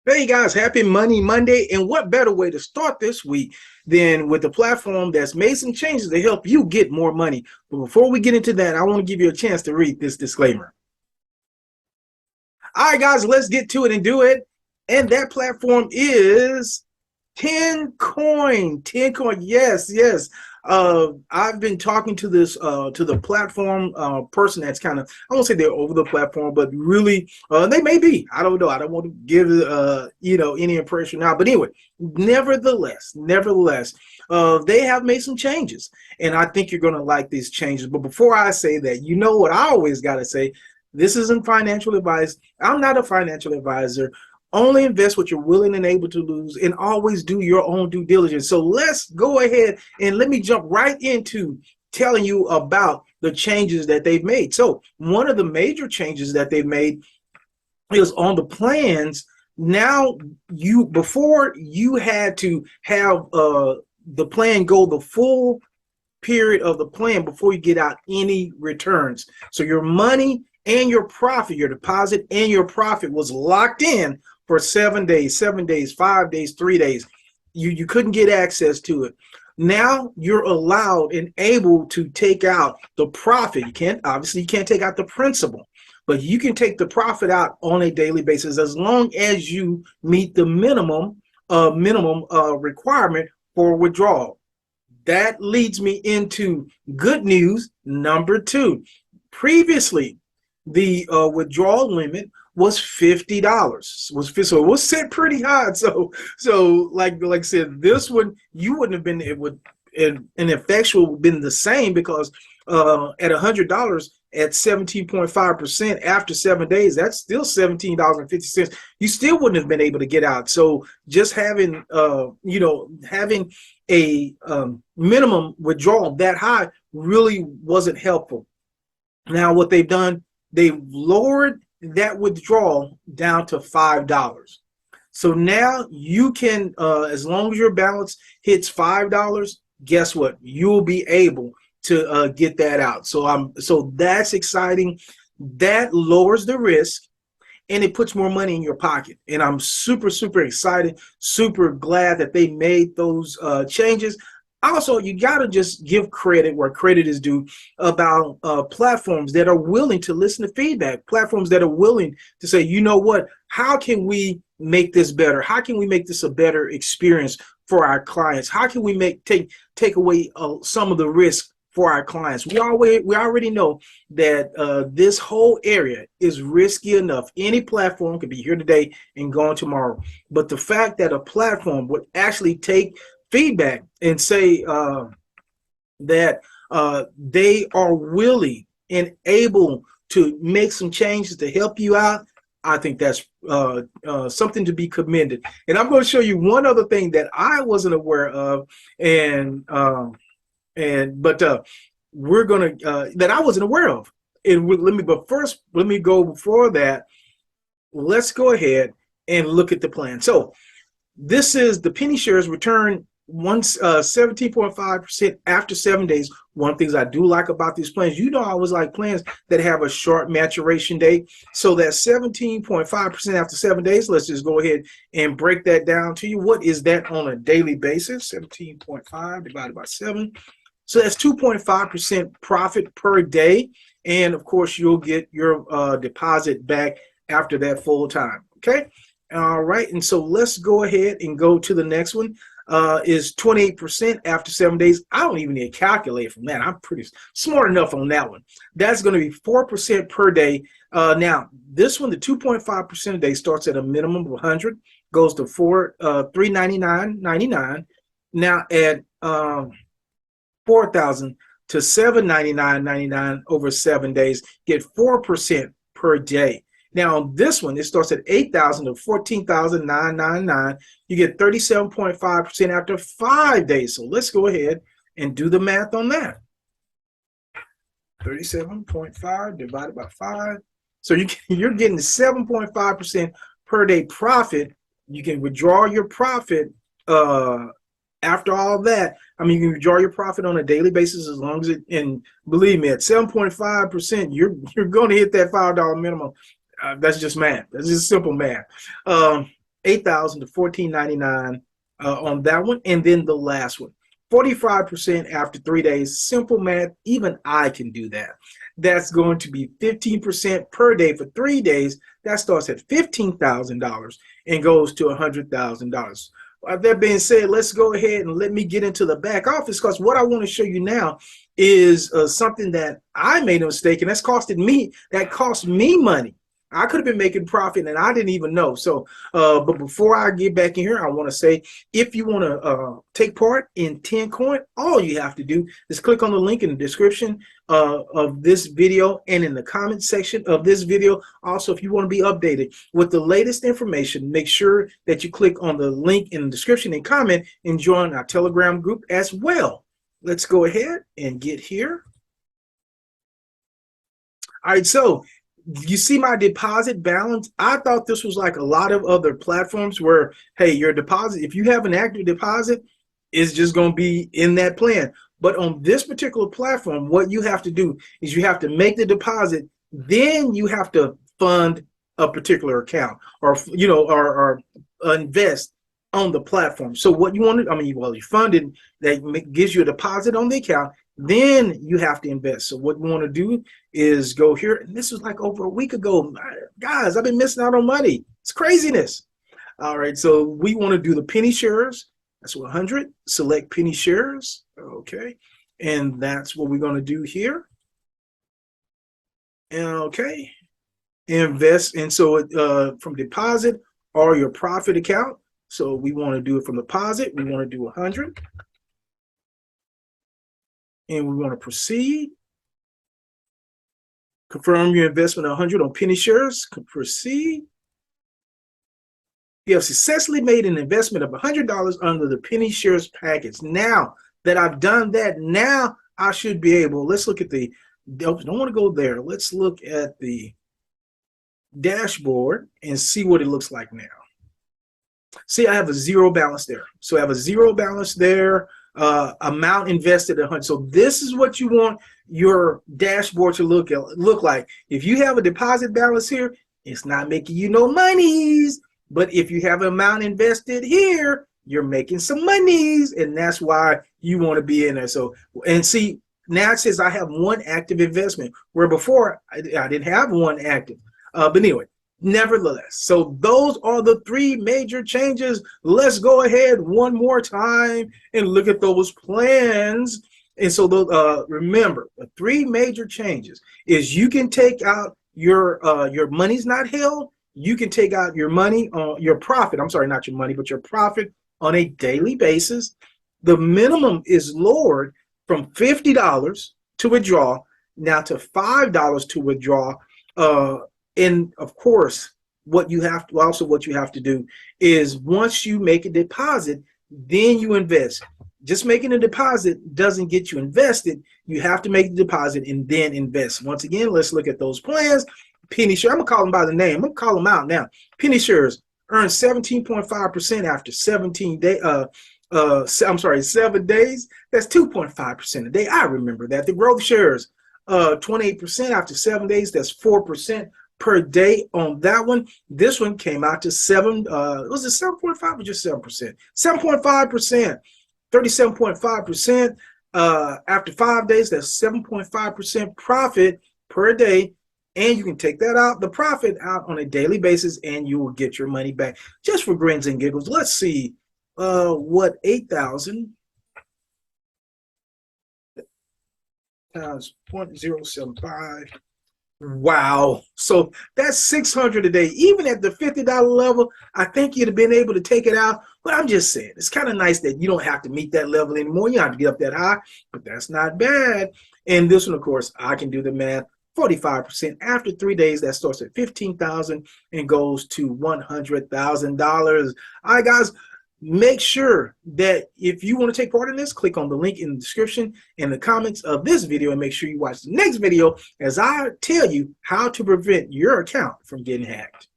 Hey guys, happy Money Monday. And what better way to start this week than with a platform that's made some changes to help you get more money? But before we get into that, I want to give you a chance to read this disclaimer. All right, guys, let's get to it and do it. And that platform is Tincoin. Tincoin, yes, yes. I've been talking to this to the platform person that's kind of, I won't say they're over the platform, but really they may be. I don't know. I don't want to give any impression now. But anyway, nevertheless, they have made some changes, and I think you're going to like these changes. But before I say that, you know what I always got to say. This isn't financial advice. I'm not a financial advisor. Only invest what you're willing and able to lose, and always do your own due diligence. So let's go ahead and let me jump right into telling you about the changes that they've made. So one of the major changes that they've made is on the plans. Now, before you had to have the plan go the full period of the plan before you get out any returns. So your money and your profit, your deposit and your profit was locked in for 7 days, 5 days, 3 days. You couldn't get access to it. Now you're allowed and able to take out the profit. You can't take out the principal, but you can take the profit out on a daily basis as long as you meet the minimum requirement for withdrawal. That leads me into good news number two. Previously, the withdrawal limit was $50. So it was set pretty high. So like I said, this one you wouldn't have been. It would an effectual been the same because at $100 at 17.5% after 7 days, that's still $17.50. You still wouldn't have been able to get out. So just having having a minimum withdrawal that high really wasn't helpful. Now what they've done, they've lowered that withdrawal down to $5. So now you can, as long as your balance hits $5, guess what? You'll be able to get that out. So that's exciting. That lowers the risk and it puts more money in your pocket. And I'm super, super excited, super glad that they made those changes. Also, you got to just give credit where credit is due about platforms that are willing to listen to feedback, platforms that are willing to say, you know what, how can we make this better? How can we make this a better experience for our clients? How can we take away some of the risk for our clients? We already know that this whole area is risky enough. Any platform could be here today and gone tomorrow. But the fact that a platform would actually take feedback and say that they are willing and able to make some changes to help you out, I think that's something to be commended. And I'm going to show you one other thing that I wasn't aware of, but we're going to that I wasn't aware of. But first, let me go before that. Let's go ahead and look at the plan. So this is the penny shares return 17.5% after 7 days. One of the things I do like about these plans, I always like plans that have a short maturation date. So that 17.5% after 7 days, let's just go ahead and break that down to you. What is that on a daily basis? 17.5 divided by 7. So that's 2.5% profit per day. And of course, you'll get your deposit back after that full time. Okay. All right. And so let's go ahead and go to the next one. Is 28% after 7 days. I don't even need a calculator from that. I'm pretty smart enough on that one. That's going to be 4% per day. Now, this one, the 2.5% a day starts at a minimum of 100, goes to $399.99. Now at 4,000 to $799.99 over 7 days, get 4% per day. Now on this one, it starts at 8,000 to 14,999. You get 37.5% after 5 days. So let's go ahead and do the math on that. 37.5 divided by 5. So you're getting 7.5% per day profit. You can withdraw your profit after all that. I mean, you can withdraw your profit on a daily basis as long as it, and believe me, at 7.5%, you're going to hit that $5 minimum. That's just math. That's just simple math. 8,000 to 14.99 on that one. And then the last one, 45% after 3 days. Simple math, even I can do that. That's going to be 15% per day for 3 days. That starts at $15,000 and goes to $100,000. That being said, let's go ahead and let me get into the back office, because what I want to show you now is something that I made a mistake, and that cost me money. I could have been making profit and I didn't even know. So, but before I get back in here, I want to say, if you want to take part in Tincoin, all you have to do is click on the link in the description of this video and in the comment section of this video. Also, if you want to be updated with the latest information, make sure that you click on the link in the description and comment and join our Telegram group as well. Let's go ahead and get here. All right, so you see my deposit balance. I thought this was like a lot of other platforms where, hey, your deposit, if you have an active deposit, is just going to be in that plan. But on this particular platform, what you have to do is you have to make the deposit, then you have to fund a particular account, or or invest on the platform. So what you want to, you fund it, that gives you a deposit on the account. Then you have to invest. So what we want to do is go here. And this was like over a week ago. Guys, I've been missing out on money. It's craziness. All right. So we want to do the penny shares. That's 100. Select penny shares. Okay. And that's what we're going to do here. Okay. Invest. And so from deposit or your profit account. So we want to do it from deposit. We want to do 100. And we want to proceed. Confirm your investment 100 on penny shares. Proceed. You have successfully made an investment of $100 under the penny shares package. Now that I've done that, now I should be able, let's look at the, don't want to go there. Let's look at the dashboard and see what it looks like now. See, I have a zero balance there. So I have a zero balance there. Amount invested 100. So this is what you want your dashboard to look like. If you have a deposit balance here, it's not making you no monies. But if you have an amount invested here, you're making some monies, and that's why you want to be in there. So, and see, now it says I have one active investment, where before I didn't have one active. But anyway, nevertheless, so those are the three major changes. Let's go ahead one more time and look at those plans. And so remember, the three major changes is you can take out your money's not held. You can take out your money on your profit. I'm sorry, not your money, but your profit on a daily basis. The minimum is lowered from $50 to withdraw now to $5 to withdraw. And of course, what you have to do is once you make a deposit, then you invest. Just making a deposit doesn't get you invested. You have to make the deposit and then invest. Once again, let's look at those plans. Penny share, I'm gonna call them by the name. I'm gonna call them out now. Penny shares earn 17.5% after 7 days. That's 2.5% a day. I remember that. The growth shares, 28% after 7 days. That's 4% per day on that one. This one came out to was it 7.5 or just 7%? 7.5%, 37.5%. After 5 days, that's 7.5% profit per day. And you can take that out, the profit out on a daily basis, and you will get your money back. Just for grins and giggles, let's see what 8,000 times 0.075. Wow. So that's 600 a day. Even at the $50 level, I think you'd have been able to take it out. But I'm just saying, it's kind of nice that you don't have to meet that level anymore. You don't have to get up that high, but that's not bad. And this one, of course, I can do the math. 45% after 3 days, that starts at $15,000 and goes to $100,000. All right, guys, make sure that if you want to take part in this, click on the link in the description and the comments of this video, and make sure you watch the next video as I tell you how to prevent your account from getting hacked.